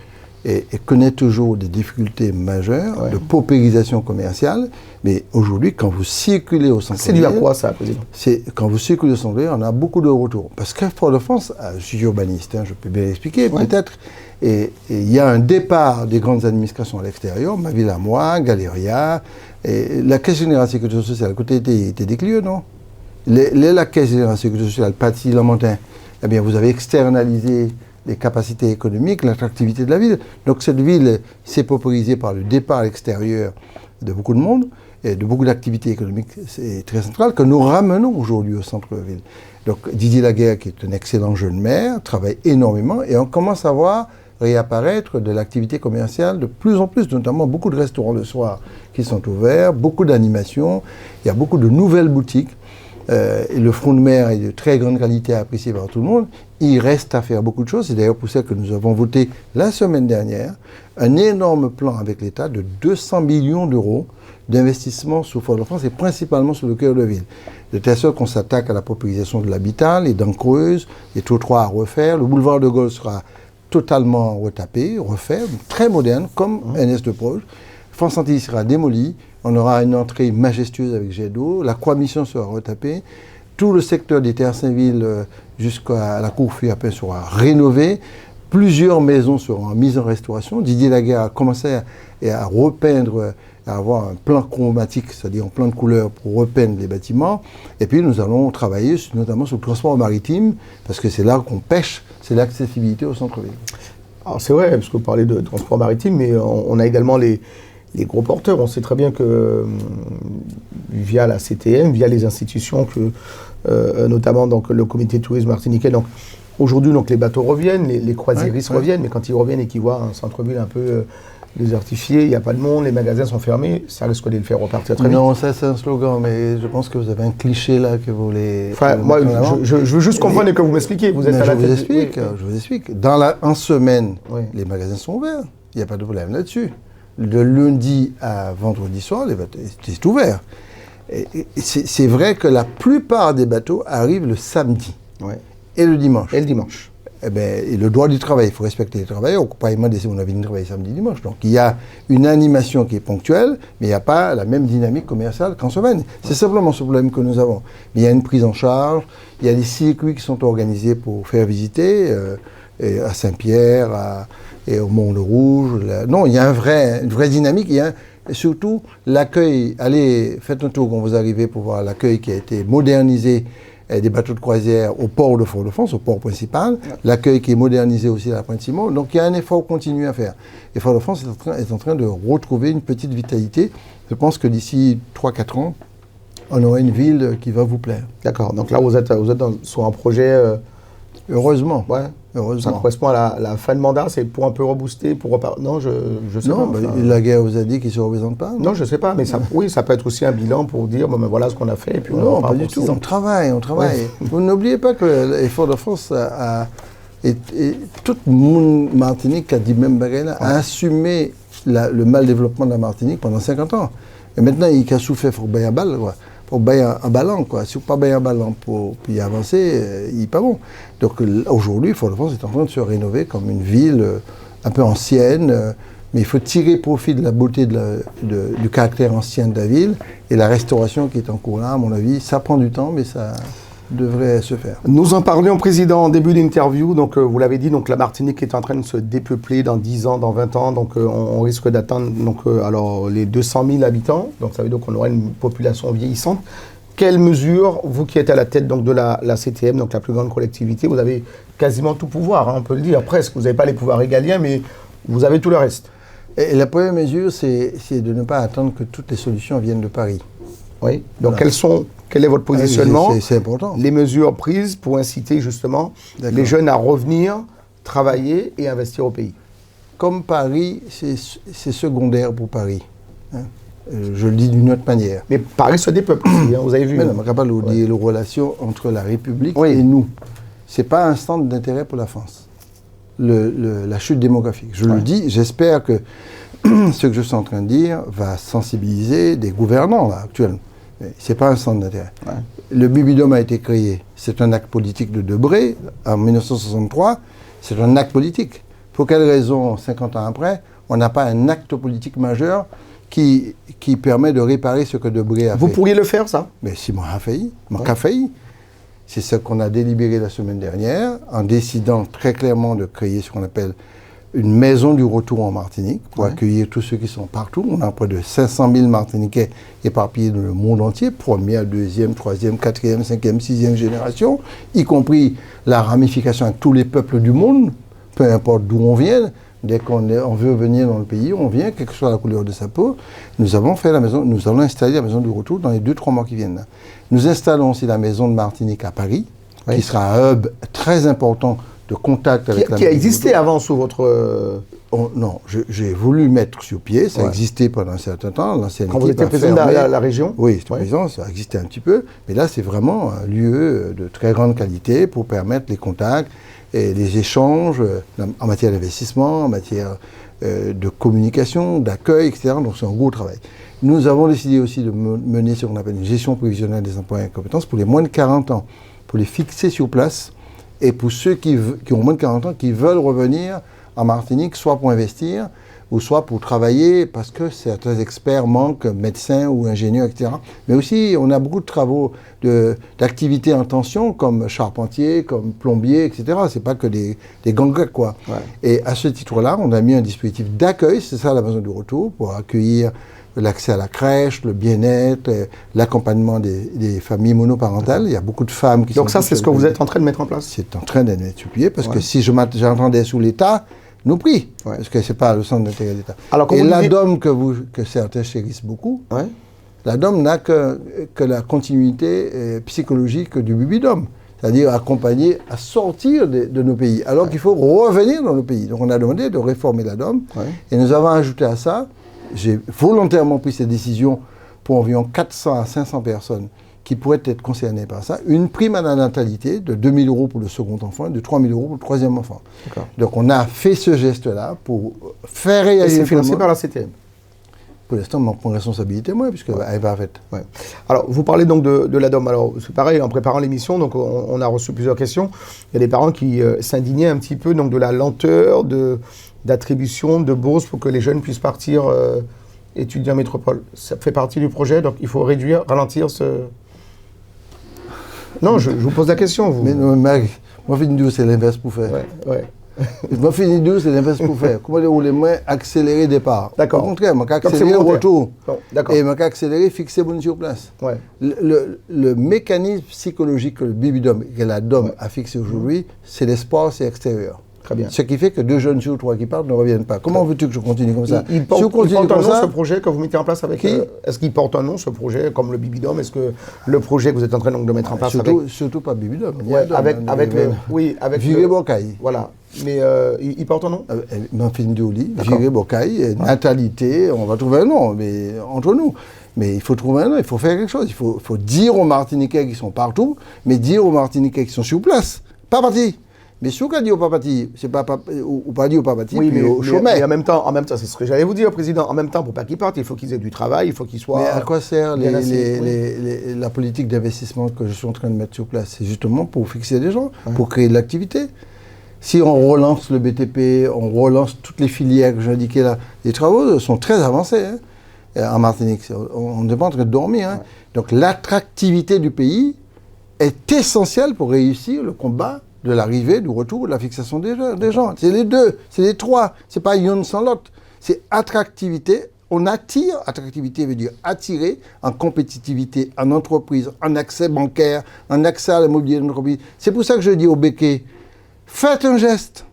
et connaît toujours des difficultés majeures de paupérisation commerciale, mais aujourd'hui, quand vous circulez au centre-ville... C'est dû à quoi ça, Président? Quand vous circulez au centre-ville, on a beaucoup de retours. Parce qu'à Fort-de-France, je suis urbaniste, je peux bien l'expliquer peut-être, et il y a un départ des grandes administrations à l'extérieur, ma ville à moi, Galéria, et la Caisse générale de sécurité sociale, à côté était déclieux, non? La Caisse générale de sécurité sociale, Paty-Lamantin, eh bien, vous avez externalisé les capacités économiques, l'attractivité de la ville. Donc cette ville s'est paupérisée par le départ à l'extérieur de beaucoup de monde et de beaucoup d'activités économiques très centrales que nous ramenons aujourd'hui au centre-ville. Donc Didier Laguerre, qui est un excellent jeune maire, travaille énormément et on commence à voir réapparaître de l'activité commerciale de plus en plus, notamment beaucoup de restaurants le soir qui sont ouverts, beaucoup d'animations, il y a beaucoup de nouvelles boutiques. Et le front de mer est de très grande qualité apprécié par tout le monde. Il reste à faire beaucoup de choses. C'est d'ailleurs pour ça que nous avons voté la semaine dernière un énorme plan avec l'État de 200 millions d'euros d'investissement sur Fort-de-France et principalement sur le cœur de ville. De telle sorte qu'on s'attaque à la paupérisation de l'habitat, les dents creuses, les trottoirs à refaire. Le boulevard de Gaulle sera totalement retapé, refait, très moderne, comme Ernest Deproche. France-Antilles sera démoli. On aura une entrée majestueuse avec jet d'eau. La Croix-Mission sera retapée. Tout le secteur des Terres Saint-Ville jusqu'à la cour Fuyapin sera rénové. Plusieurs maisons seront mises en restauration. Didier Laguerre a commencé à repeindre, à avoir un plan chromatique, c'est-à-dire un plan de couleur pour repeindre les bâtiments. Et puis nous allons travailler notamment sur le transport maritime, parce que c'est là qu'on pêche, c'est l'accessibilité au centre-ville. Alors c'est vrai, parce que vous parlez de transport maritime, mais on a également les gros porteurs. On sait très bien que via la CTM, via les institutions, notamment donc, le comité de tourisme martiniquais, donc, aujourd'hui donc, les bateaux reviennent, les croisiéristes reviennent, mais quand ils reviennent et qu'ils voient un centre-ville un peu désertifié, il n'y a pas de monde, les magasins sont fermés, ça risque de les faire repartir très vite. Non, ça c'est un slogan, mais je pense que vous avez un cliché là que vous voulez... Enfin, moi, je veux juste comprendre et que vous m'expliquiez. Vous êtes à la tête. Je vous explique. En semaine, les magasins sont ouverts. Il n'y a pas de problème là-dessus. De lundi à vendredi soir, c'est ouvert. C'est vrai que la plupart des bateaux arrivent le samedi et le dimanche. Et le droit du travail, il faut respecter les travailleurs. On ne peut pas demander si on a envie de travailler samedi, dimanche. Donc il y a une animation qui est ponctuelle, mais il n'y a pas la même dynamique commerciale qu'en semaine. C'est simplement ce problème que nous avons. Mais il y a une prise en charge, il y a des circuits qui sont organisés pour faire visiter, à Saint-Pierre, et au Mont-le-Rouge. Non, il y a une vraie dynamique. Et surtout, l'accueil. Allez, faites un tour quand vous arrivez pour voir l'accueil qui a été modernisé des bateaux de croisière au port de Fort-de-France, au port principal. L'accueil qui est modernisé aussi à la Pointe-Simon. Donc il y a un effort continu à faire. Et Fort-de-France est en train de retrouver une petite vitalité. Je pense que d'ici 3-4 ans, on aura une ville qui va vous plaire. D'accord. Donc là, vous êtes sur un projet... Heureusement. Ouais. Ça correspond à la fin de mandat, c'est pour un peu rebooster, pour repartir. Non, je sais pas. Non, Laguerre vous a dit qu'il ne se représente pas. Non, je ne sais pas, mais ça, oui, ça peut être aussi un bilan pour dire, voilà ce qu'on a fait. Et puis non, pas du tout, on travaille. Ouais. Vous n'oubliez pas que l'effort de France et tout le monde Martinique a dit même Bagayla, a assumé le mal développement de la Martinique pendant 50 ans. Et maintenant, il a souffert pour bailler à balle, quoi. Pour bailler un ballon, quoi. Si vous ne pas bailler un ballon pour y avancer, il n'est pas bon. Donc aujourd'hui, Fort-de-France est en train de se rénover comme une ville un peu ancienne, mais il faut tirer profit de la beauté du caractère ancien de la ville, et la restauration qui est en cours là, à mon avis, ça prend du temps, mais ça devrait se faire. Nous en parlions, Président, en début d'interview. Donc, vous l'avez dit, donc, la Martinique est en train de se dépeupler dans 10 ans, dans 20 ans. Donc, on risque d'atteindre les 200 000 habitants. Donc, ça veut dire qu'on aura une population vieillissante. Quelles mesures, vous qui êtes à la tête donc, de la CTM, donc la plus grande collectivité, vous avez quasiment tout pouvoir, hein, on peut le dire, presque. Vous n'avez pas les pouvoirs régaliens, mais vous avez tout le reste. Et la première mesure, c'est de ne pas attendre que toutes les solutions viennent de Paris. Oui. Donc, quel est votre positionnement? C'est important. Les mesures prises pour inciter justement les jeunes à revenir, travailler et investir au pays. Comme Paris, c'est secondaire pour Paris. Hein. Je le dis d'une autre manière. Mais Paris se dépeuple aussi, hein, vous avez vu. Mais non, on ne pas le dire, la relation entre la République et nous. Ce n'est pas un centre d'intérêt pour la France. La chute démographique. Je le dis, j'espère que ce que je suis en train de dire va sensibiliser des gouvernants là, actuellement. Ce n'est pas un centre d'intérêt. Ouais. Le Bibidome a été créé. C'est un acte politique de Debré en 1963. C'est un acte politique. Pour quelle raison, 50 ans après, on n'a pas un acte politique majeur qui permet de réparer ce que Debré a fait? Vous pourriez le faire, ça? Mais si moi a failli, a failli. C'est ce qu'on a délibéré la semaine dernière en décidant très clairement de créer ce qu'on appelle une maison du retour en Martinique pour accueillir tous ceux qui sont partout. On a près de 500 000 Martiniquais éparpillés dans le monde entier, première, deuxième, troisième, quatrième, cinquième, sixième génération, y compris la ramification avec tous les peuples du monde, peu importe d'où on vient. Dès qu'on veut venir dans le pays, on vient, quelle que soit la couleur de sa peau. Nous allons installer la maison du retour dans les 2-3 mois qui viennent. Nous installons aussi la maison de Martinique à Paris, qui sera un hub très important de contact avec qui a existé avant sous votre... Non, j'ai voulu mettre sur pied, ça existait pendant un certain temps. Quand vous étiez président de la région? Oui, j'étais président, ça existait un petit peu. Mais là, c'est vraiment un lieu de très grande qualité pour permettre les contacts et les échanges en matière d'investissement, en matière de communication, d'accueil, etc. Donc c'est un gros travail. Nous avons décidé aussi de mener ce qu'on appelle une gestion prévisionnelle des emplois et compétences pour les moins de 40 ans, pour les fixer sur place et pour ceux qui ont moins de 40 ans, qui veulent revenir en Martinique, soit pour investir, ou soit pour travailler, parce que certains experts manquent, médecins ou ingénieurs, etc. Mais aussi, on a beaucoup de travaux d'activités en tension, comme charpentier, comme plombier, etc. C'est pas que des gangas, quoi. Ouais. Et à ce titre-là, on a mis un dispositif d'accueil, c'est ça la maison du retour, pour accueillir l'accès à la crèche, le bien-être, l'accompagnement des familles monoparentales. Il y a beaucoup de femmes qui sont... Donc ça, c'est ce que vous êtes en train de mettre en place? C'est en train d'être mettre sur pied, parce que si j'entendais sous l'État, nous prie, parce que ce n'est pas le centre d'intérêt d'État. Et l'ADOM que certains chérissent beaucoup, l'ADOM n'a que la continuité psychologique du Bibidom, c'est-à-dire accompagner à sortir de nos pays, alors qu'il faut revenir dans nos pays. Donc on a demandé de réformer l'ADOM, et nous avons ajouté à ça, j'ai volontairement pris cette décision pour environ 400 à 500 personnes qui pourraient être concernées par ça, une prime à la natalité de 2 000 € pour le second enfant et de 3 000 € pour le troisième enfant. Donc on a fait ce geste-là pour faire réagir... Et c'est financé par la CTM? Pour l'instant, on prend responsabilité, moi, puisqu'elle n'est pas faite. Alors, vous parlez donc de l'ADOM. Alors, c'est pareil, en préparant l'émission, donc on a reçu plusieurs questions. Il y a des parents qui s'indignaient un petit peu donc, de la lenteur d'attribution de bourses pour que les jeunes puissent partir étudier en métropole. Ça fait partie du projet, donc il faut réduire, ralentir ce... Non, je vous pose la question. Vous. Mais non, moi, c'est l'inverse pour faire. Moi, c'est l'inverse pour faire. Comment dire, les moins accélérer départ. D'accord. Au contraire, moi, accélérer le retour. D'accord. Et moi, accélérer, fixer bon sur place. Le mécanisme psychologique que le Bibidom, que la DOM a fixé aujourd'hui, c'est l'espoir, c'est extérieur. Très bien. Ce qui fait que 2 jeunes sur 3 qui partent ne reviennent pas. Comment veux-tu que je continue comme ça? Il porte un nom, ce projet que vous mettez en place avec... Est-ce qu'il porte un nom, ce projet, comme le Bibidom? Est-ce que le projet que vous êtes en train donc, de mettre en place surtout pas Bibidom. Avec Viré Bocaille. Voilà. Mais il porte un nom? Manfindoli, Viré Bocaille, natalité, on va trouver un nom, mais entre nous. Mais il faut trouver un nom, il faut faire quelque chose. Il faut dire aux Martiniquais qui sont partout, mais dire aux Martiniquais qui sont sur place. Pas partis. Mais si on a dit au papati, c'est pas ou pas dit au papati, oui, puis au chômeur. Mais en même temps, c'est ce que j'allais vous dire, Président. En même temps, pour pas qu'ils partent, il faut qu'ils aient du travail, il faut qu'ils soient... Mais à quoi sert la politique d'investissement que je suis en train de mettre sur place? C'est justement pour fixer des gens, pour créer de l'activité. Si on relance le BTP, on relance toutes les filières que j'ai indiquées là, les travaux sont très avancés en Martinique. On n'est pas en train de dormir. Donc l'attractivité du pays est essentielle pour réussir le combat de l'arrivée, du retour, de la fixation des gens. C'est les deux, c'est les trois. C'est pas une sans l'autre. C'est attractivité. On attire, attractivité veut dire attirer en compétitivité, en entreprise, en accès bancaire, en accès à l'immobilier d'entreprise. C'est pour ça que je dis au Béquet, faites un geste.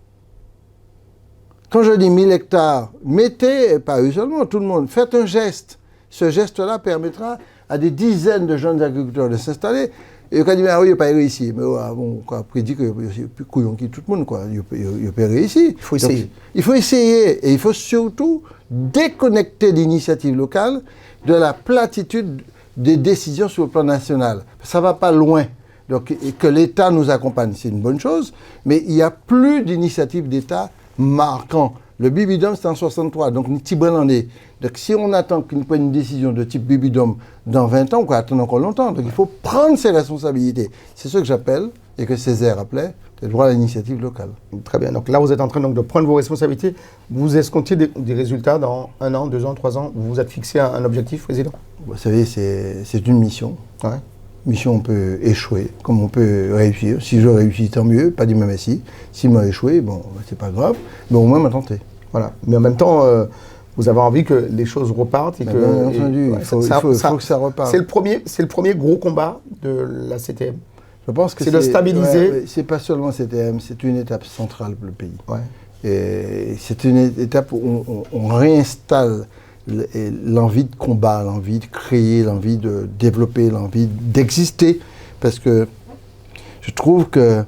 Quand je dis 1000 hectares, mettez, pas eux seulement, tout le monde, faites un geste. Ce geste-là permettra à des dizaines de jeunes agriculteurs de s'installer. Et quand il dit, ah oui, il n'a pas réussi. Mais bon, après, il dit qu'il y a plus couillon qui tout le monde, quoi. Il n'a pas réussi. Il faut essayer. Donc, il faut essayer. Et il faut surtout déconnecter l'initiative locale de la platitude des décisions sur le plan national. Ça ne va pas loin. Donc, et que l'État nous accompagne, c'est une bonne chose. Mais il n'y a plus d'initiative d'État marquant. Le Bibidom, c'est en 63, donc Tibrel-en-est. Donc si on attend qu'il prenne une décision de type Bibidom dans 20 ans, on va attendre encore longtemps. Donc il faut prendre ses responsabilités. C'est ce que j'appelle, et que Césaire appelait, le droit à l'initiative locale. Très bien. Donc là, vous êtes en train donc, de prendre vos responsabilités. Vous escomptez des résultats dans 1 an, 2 ans, 3 ans? Vous vous êtes fixé un objectif, Président? Vous savez, c'est une mission. Mission, on peut échouer, comme on peut réussir. Si je réussis, tant mieux, pas du même si. S'il m'a échoué, bon, c'est pas grave, mais au moins m'a tenté. Voilà. Mais en même temps, vous avez envie que les choses repartent et que... Bien entendu, il faut que ça reparte. C'est le premier gros combat de la CTM. Je pense que c'est de stabiliser... c'est pas seulement CTM, c'est une étape centrale pour le pays. Et c'est une étape où on réinstalle l'envie de combat, l'envie de créer, l'envie de développer, l'envie d'exister. Parce que je trouve que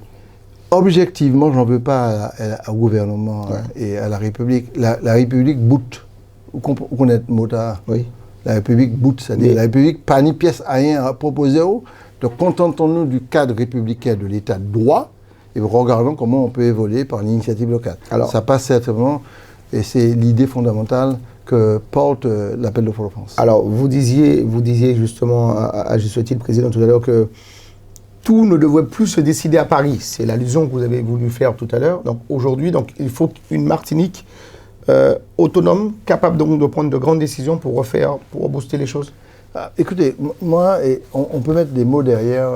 Objectivement, j'en veux pas au gouvernement et à la République. La République boute. Vous connaissez le mot là? Oui. La République boute, c'est-à-dire la République pas ni pièce à rien à proposer. Donc contentons-nous du cadre républicain de l'État de droit et regardons comment on peut évoluer par l'initiative locale. Alors, ça passe certainement, et c'est l'idée fondamentale que porte l'appel de Fort-de-France. Alors, vous disiez justement, à juste titre, Président, tout à l'heure, que tout ne devrait plus se décider à Paris. C'est l'allusion que vous avez voulu faire tout à l'heure. Donc, aujourd'hui, il faut une Martinique autonome, capable donc de prendre de grandes décisions pour booster les choses. Écoutez, moi, on peut mettre des mots derrière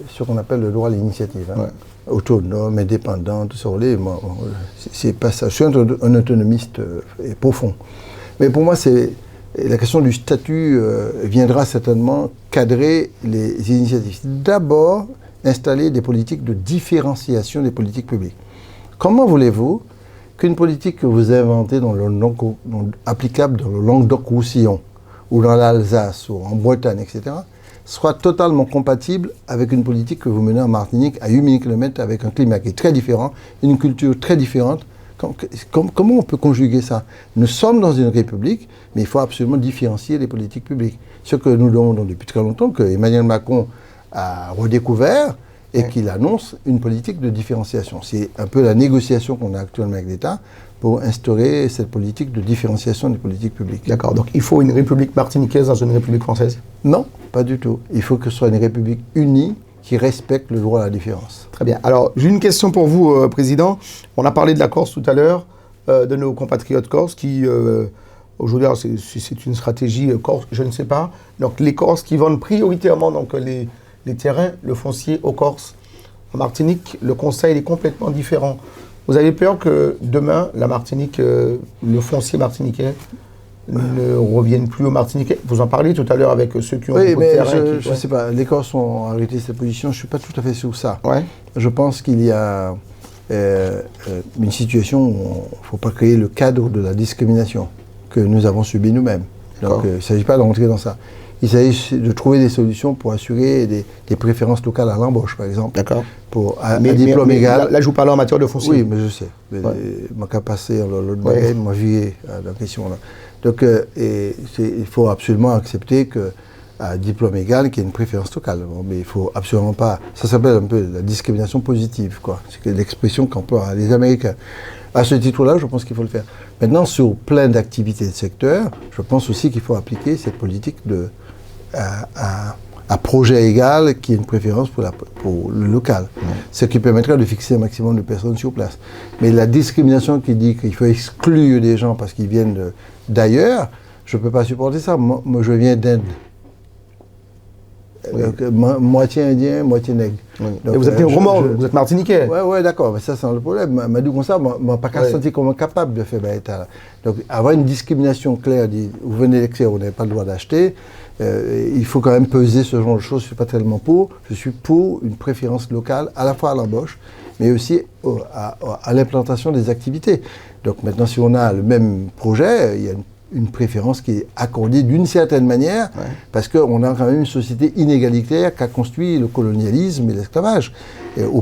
ce qu'on appelle le droit à l'initiative. Hein. Autonome, indépendant, tout ça. Moi, c'est pas ça. Je suis un autonomiste profond. Mais pour moi, la question du statut viendra certainement cadrer les initiatives. D'abord, installer des politiques de différenciation des politiques publiques. Comment voulez-vous qu'une politique que vous inventez applicable dans le Languedoc-Roussillon, ou dans l'Alsace, ou en Bretagne, etc., soit totalement compatible avec une politique que vous menez en Martinique à 8000 km avec un climat qui est très différent, une culture très différente? Comment on peut conjuguer ça? Nous sommes dans une république, mais il faut absolument différencier les politiques publiques. Ce que nous demandons depuis très longtemps, que Emmanuel Macron a redécouvert, et qu'il annonce une politique de différenciation. C'est un peu la négociation qu'on a actuellement avec l'État pour instaurer cette politique de différenciation des politiques publiques. D'accord, donc il faut une république martiniquaise dans une république française? Non, pas du tout. Il faut que ce soit une république unie qui respecte le droit à la différence. Très bien. Alors, j'ai une question pour vous, Président. On a parlé de la Corse tout à l'heure, de nos compatriotes corses qui, aujourd'hui, c'est une stratégie corse, je ne sais pas. Donc, les Corses qui vendent prioritairement donc, les terrains, le foncier aux Corses. En Martinique, le conseil est complètement différent. Vous avez peur que demain, la Martinique, le foncier martiniquais ne revienne plus aux Martiniquais? Vous en parlez tout à l'heure avec ceux qui ont beaucoup de terrain. Je ne sais pas, les Corses ont arrêté cette position, je ne suis pas tout à fait sur ça. Ouais. Je pense qu'il y a une situation où il ne faut pas créer le cadre de la discrimination que nous avons subi nous-mêmes. Donc il ne s'agit pas d'entrer dans ça. Il s'agit de trouver des solutions pour assurer des préférences locales à l'embauche, par exemple. D'accord. À diplôme égal. Là, je vous parle en matière de foncier. Oui, mais je sais. Ma capacité, l'autre bagage, m'a vu la question là. Donc, il faut absolument accepter qu'à diplôme égal, qu'il y ait une préférence locale. Bon, mais il ne faut absolument pas. Ça s'appelle un peu la discrimination positive, quoi. C'est l'expression qu'emploient les Américains. À ce titre-là, je pense qu'il faut le faire. Maintenant, sur plein d'activités de secteur, je pense aussi qu'il faut appliquer cette politique à projet égal qui est une préférence pour le local. Ce qui permettrait de fixer un maximum de personnes sur place. Mais la discrimination qui dit qu'il faut exclure des gens parce qu'ils viennent d'ailleurs, je ne peux pas supporter ça. Moi, je viens d'Inde. Oui. Donc, moitié indien, moitié nègre. Oui. Donc, et vous êtes roman, vous êtes martiniquais. Oui, d'accord, mais ça c'est le problème. M'a dit comme ça, je ne pas senti comme capable de faire ça. Donc avoir une discrimination claire, vous venez d'extérieur, vous n'avez pas le droit d'acheter, il faut quand même peser ce genre de choses. Je ne suis pas tellement pour. Je suis pour une préférence locale, à la fois à l'embauche, mais aussi à l'implantation des activités. Donc maintenant, si on a le même projet, il y a une préférence qui est accordée d'une certaine manière, parce qu'on a quand même une société inégalitaire qu'a construit le colonialisme et l'esclavage. Au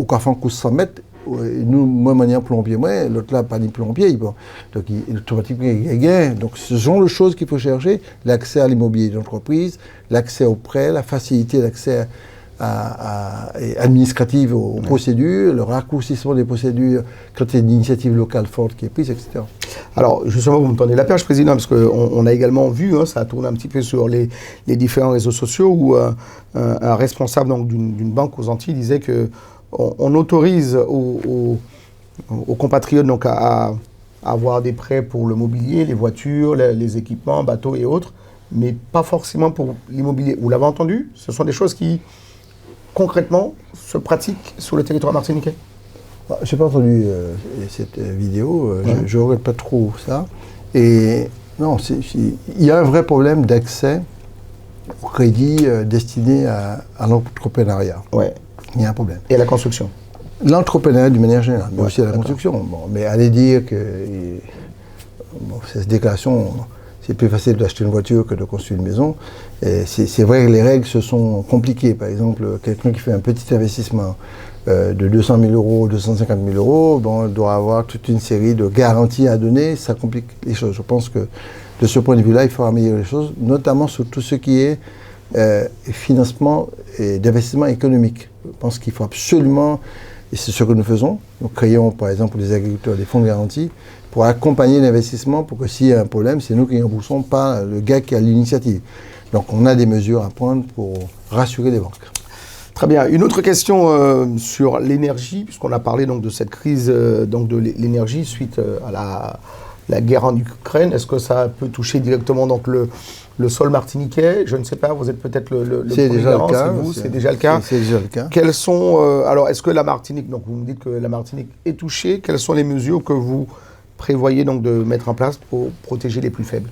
Carrefour 100 mètres, nous, moi, manière plombier, moi, l'autre là, pas ni plombier. Bon. Donc, automatiquement, il y a gain. Donc, ce sont les choses qu'il faut chercher, l'accès à l'immobilier d'entreprise, l'accès aux prêts, la facilité d'accès administrative aux procédures, le raccourcissement des procédures quand il y a une initiative locale forte qui est prise, etc. Alors, justement, vous me tendez la perche, Président, parce qu'on a également vu, ça a tourné un petit peu sur les différents réseaux sociaux, où un responsable d'une banque aux Antilles disait qu'on autorise aux compatriotes donc, à avoir des prêts pour le mobilier, les voitures, les équipements, bateaux et autres, mais pas forcément pour l'immobilier. Vous l'avez entendu? Ce sont des choses qui, concrètement, se pratiquent sur le territoire martiniquais? Je n'ai pas entendu cette vidéo, je ne regrette pas trop ça. Et non, il y a un vrai problème d'accès au crédit destiné à l'entrepreneuriat. Ouais. Il y a un problème. Et à la construction? L'entrepreneuriat d'une manière générale, mais aussi à la construction. Bon, mais aller dire que cette déclaration, c'est plus facile d'acheter une voiture que de construire une maison. C'est vrai que les règles se sont compliquées. Par exemple, quelqu'un qui fait un petit investissement de 200 000 euros, 250 000 euros, bon, on doit avoir toute une série de garanties à donner, ça complique les choses. Je pense que de ce point de vue-là, il faut améliorer les choses, notamment sur tout ce qui est financement et d'investissement économique. Je pense qu'il faut absolument, et c'est ce que nous faisons, nous créons par exemple pour les agriculteurs des fonds de garantie pour accompagner l'investissement pour que s'il y a un problème, c'est nous qui ne remboursons pas le gars qui a l'initiative. Donc on a des mesures à prendre pour rassurer les banques. Très bien. Une autre question sur l'énergie, puisqu'on a parlé donc de cette crise donc de l'énergie suite à la guerre en Ukraine. Est-ce que ça peut toucher directement donc le sol martiniquais? Je ne sais pas, vous êtes peut-être le c'est déjà le cas. C'est déjà le cas. C'est déjà le cas. Quels sont, alors est-ce que la Martinique, donc vous me dites que la Martinique est touchée, quelles sont les mesures que vous prévoyez donc de mettre en place pour protéger les plus faibles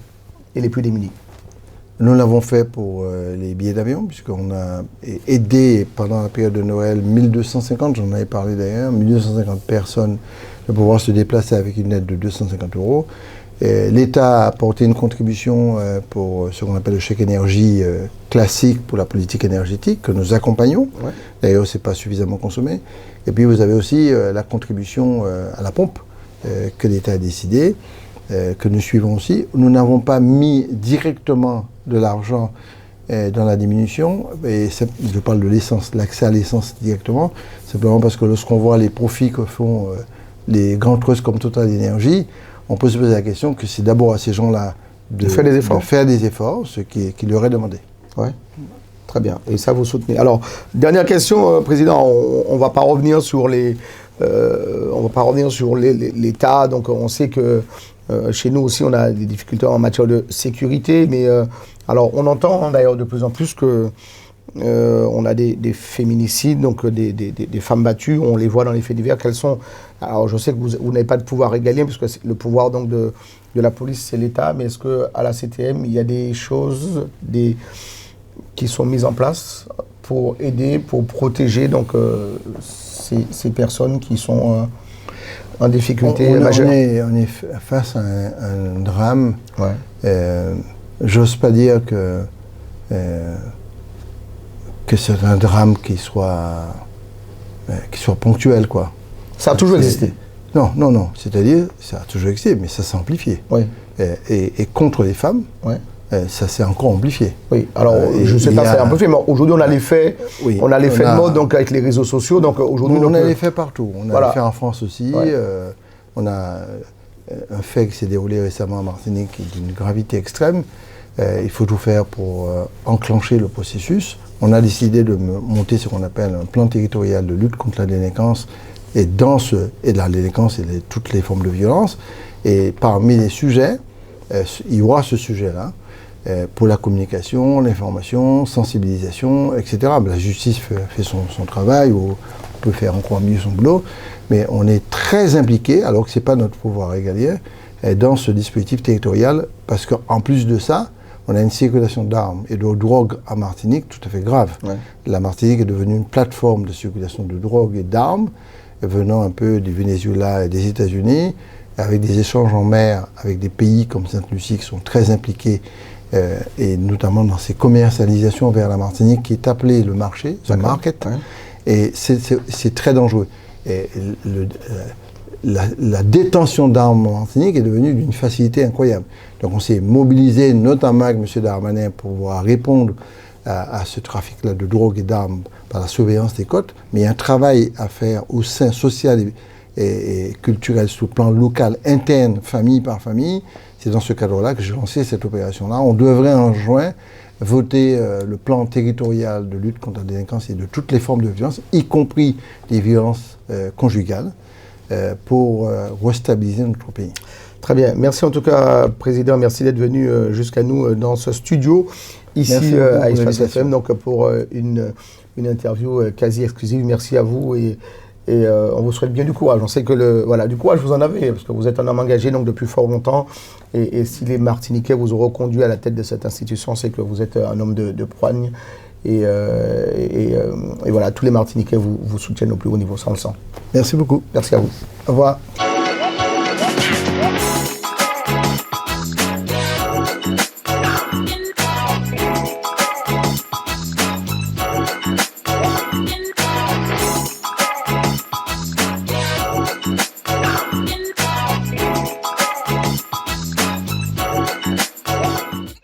et les plus démunis? Nous l'avons fait pour les billets d'avion, puisqu'on a aidé pendant la période de Noël 1250, j'en avais parlé d'ailleurs, 1250 personnes de pouvoir se déplacer avec une aide de 250 euros. L'État a apporté une contribution pour ce qu'on appelle le chèque énergie classique pour la politique énergétique, que nous accompagnons. Ouais. D'ailleurs, ce n'est pas suffisamment consommé. Et puis vous avez aussi la contribution à la pompe que l'État a décidé, que nous suivons aussi. Nous n'avons pas mis directement de l'argent dans la diminution, et je parle de l'essence, l'accès à l'essence directement, simplement parce que lorsqu'on voit les profits que font les grandes trusts comme Total Énergie, on peut se poser la question que c'est d'abord à ces gens-là de faire des efforts, ce qui leur est demandé. Ouais. Très bien, et ça vous soutenez. Alors, dernière question, Président, on ne va pas revenir sur l'État, donc on sait que chez nous aussi on a des difficultés en matière de sécurité, mais alors on entend d'ailleurs de plus en plus que on a des féminicides, donc des femmes battues, on les voit dans les faits divers. Quels sont, alors je sais que vous n'avez pas de pouvoir régalien, puisque le pouvoir donc de la police c'est l'État, mais est-ce qu'à la CTM il y a des choses qui sont mises en place pour aider, pour protéger donc ces personnes qui sont en difficulté majeure? On est face à un drame. Ouais. J'ose pas dire que c'est un drame qui soit ponctuel, quoi. Ça a toujours existé? Non. C'est-à-dire, ça a toujours existé, mais ça s'est amplifié. Oui. Et contre les femmes, ouais. Ça s'est encore amplifié. Oui, alors je ne sais pas si c'est amplifié, mais aujourd'hui on a l'effet de mode donc, avec les réseaux sociaux. Donc, aujourd'hui, on a l'effet partout. On a l'effet en France aussi. Ouais. On a un fait qui s'est déroulé récemment en Martinique d'une gravité extrême. Il faut tout faire pour enclencher le processus. On a décidé de monter ce qu'on appelle un plan territorial de lutte contre la délinquance et de la délinquance et toutes les formes de violence. Et parmi les sujets, il y aura ce sujet-là pour la communication, l'information, sensibilisation, etc. La justice fait son travail, ou on peut faire encore mieux son boulot, mais on est très impliqué, alors que ce n'est pas notre pouvoir régalien, dans ce dispositif territorial, parce qu'en plus de ça, on a une circulation d'armes et de drogue en Martinique tout à fait grave. Ouais. La Martinique est devenue une plateforme de circulation de drogue et d'armes, venant un peu du Venezuela et des États-Unis, avec des échanges en mer avec des pays comme Sainte-Lucie qui sont très impliqués, et notamment dans ces commercialisations vers la Martinique qui est appelée le marché, the market, ouais. Et c'est très dangereux. Et la détention d'armes en Martinique est devenue d'une facilité incroyable. Donc on s'est mobilisé, notamment avec M. Darmanin, pour pouvoir répondre à ce trafic-là de drogue et d'armes par la surveillance des côtes, mais il y a un travail à faire au sein social et culturel sur le plan local, interne, famille par famille. C'est dans ce cadre-là que j'ai lancé cette opération-là. On devrait en juin voter le plan territorial de lutte contre la délinquance et de toutes les formes de violence, y compris les violences conjugales, pour restabiliser notre pays. Très bien. Merci en tout cas, Président. Merci d'être venu jusqu'à nous dans ce studio, ici à Espace FM, donc pour une interview quasi exclusive. Merci à vous et on vous souhaite bien du courage. On sait que du courage vous en avez, parce que vous êtes un homme engagé donc depuis fort longtemps. Et si les Martiniquais vous auront conduit à la tête de cette institution, c'est que vous êtes un homme de poigne. Et voilà, tous les Martiniquais vous soutiennent au plus haut niveau, sans le sang. Merci beaucoup. Merci à vous. Au revoir.